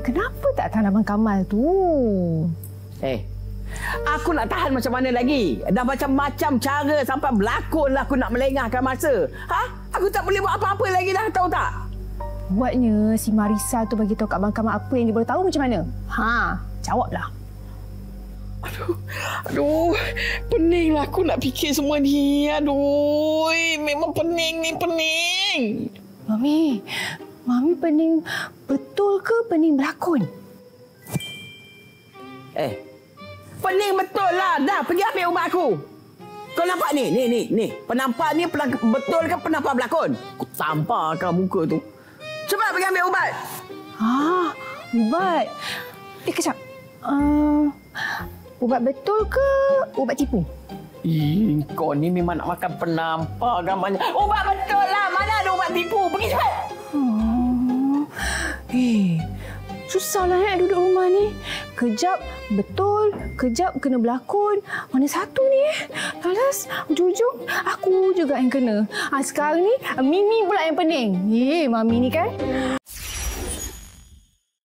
kenapa tak tahan Abang Kamal tu? Aku nak tahan macam mana lagi? Dah macam-macam cara sampai berlakon lah aku nak melengahkan masa. Aku tak boleh buat apa-apa lagi dah, tahu tak? Buatnya si Marisa tu bagi tahu kat Abang Kamal apa yang dia boleh tahu macam mana? Jawablah. Aduh, peninglah aku nak fikir semua ni. Aduh, memang pening ni, pening. Mami pening betul ke pening berlakon? Pening betul lah. Dah, pergi ambil ubat aku. Kau nampak ni? Penampak ni betul ke penampak berlakon? Aku tamparkan muka tu. Cepat pergi ambil ubat. Ubat. Kejap. Ubat betul ke ubat tipu? Kau ni memang nak makan penampak gambarnya. Ubat betul lah. Mana ada ubat tipu? Pergi cepat. Susahlah duduk rumah ni. Kejap betul, kejap kena berlakon. Mana satu ni? Alas, ujung-ujung aku juga yang kena. Sekarang ni Mimi pula yang pening. Mami ni kan.